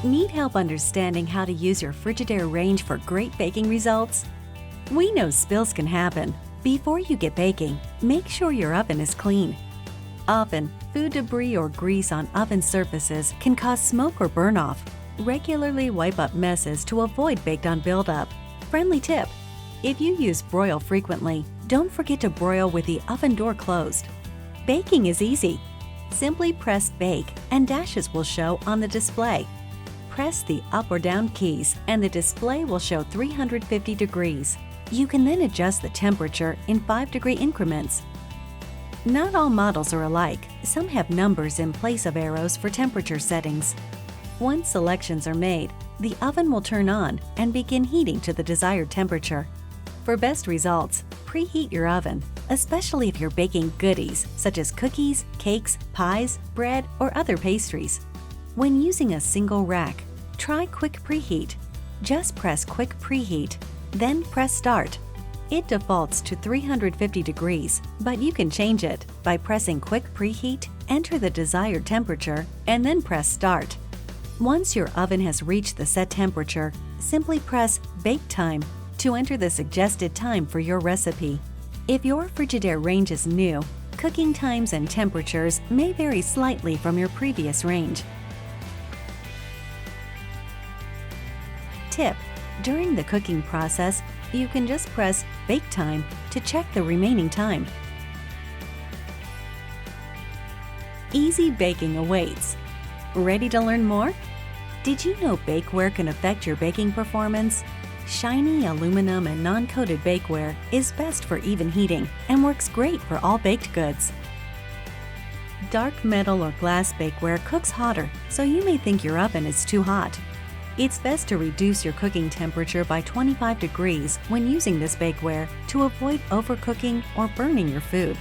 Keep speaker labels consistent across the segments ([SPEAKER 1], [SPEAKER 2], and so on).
[SPEAKER 1] Need help understanding how to use your Frigidaire range for great baking results? We know spills can happen. Before you get baking, make sure your oven is clean. Often, food debris or grease on oven surfaces can cause smoke or burn off. Regularly wipe up messes to avoid baked-on buildup. Friendly tip: if you use broil frequently, don't forget to broil with the oven door closed. Baking is easy. Simply press Bake and dashes will show on the display. Press the up or down keys and the display will show 350 degrees. You can then adjust the temperature in 5-degree increments. Not all models are alike. Some have numbers in place of arrows for temperature settings. Once selections are made, the oven will turn on and begin heating to the desired temperature. For best results, preheat your oven, especially if you're baking goodies such as cookies, cakes, pies, bread, or other pastries. When using a single rack, try Quick Preheat. Just press Quick Preheat, then press Start. It defaults to 350 degrees, but you can change it by pressing Quick Preheat, enter the desired temperature, and then press Start. Once your oven has reached the set temperature, simply press Bake Time to enter the suggested time for your recipe. If your Frigidaire range is new, cooking times and temperatures may vary slightly from your previous range. Tip: during the cooking process, you can just press Bake Time to check the remaining time. Easy baking awaits. Ready to learn more? Did you know bakeware can affect your baking performance? Shiny aluminum and non-coated bakeware is best for even heating and works great for all baked goods. Dark metal or glass bakeware cooks hotter, so you may think your oven is too hot. It's best to reduce your cooking temperature by 25 degrees when using this bakeware to avoid overcooking or burning your food.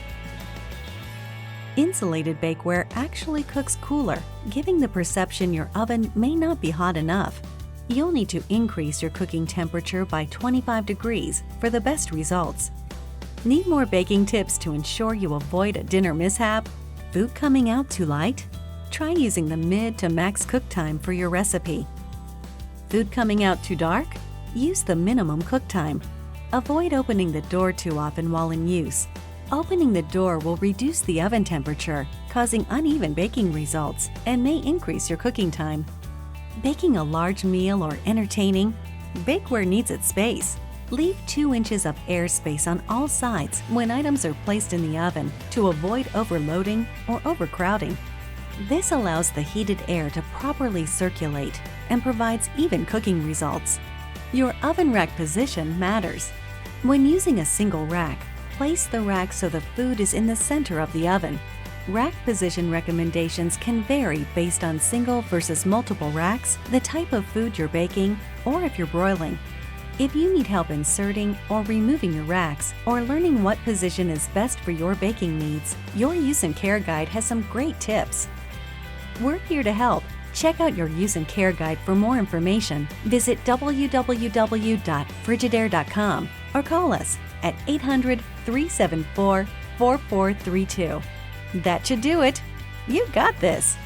[SPEAKER 1] Insulated bakeware actually cooks cooler, giving the perception your oven may not be hot enough. You'll need to increase your cooking temperature by 25 degrees for the best results. Need more baking tips to ensure you avoid a dinner mishap? Food coming out too light? Try using the mid to max cook time for your recipe. Food coming out too dark? Use the minimum cook time. Avoid opening the door too often while in use. Opening the door will reduce the oven temperature, causing uneven baking results, and may increase your cooking time. Baking a large meal or entertaining? Bakeware needs its space. Leave 2 inches of air space on all sides when items are placed in the oven to avoid overloading or overcrowding. This allows the heated air to properly circulate and provides even cooking results. Your oven rack position matters. When using a single rack, place the rack so the food is in the center of the oven. Rack position recommendations can vary based on single versus multiple racks, the type of food you're baking, or if you're broiling. If you need help inserting or removing your racks, or learning what position is best for your baking needs, your Use and Care Guide has some great tips. We're here to help. Check out your Use and Care Guide for more information. Visit www.frigidaire.com or call us at 800-374-4432. That should do it. You got this.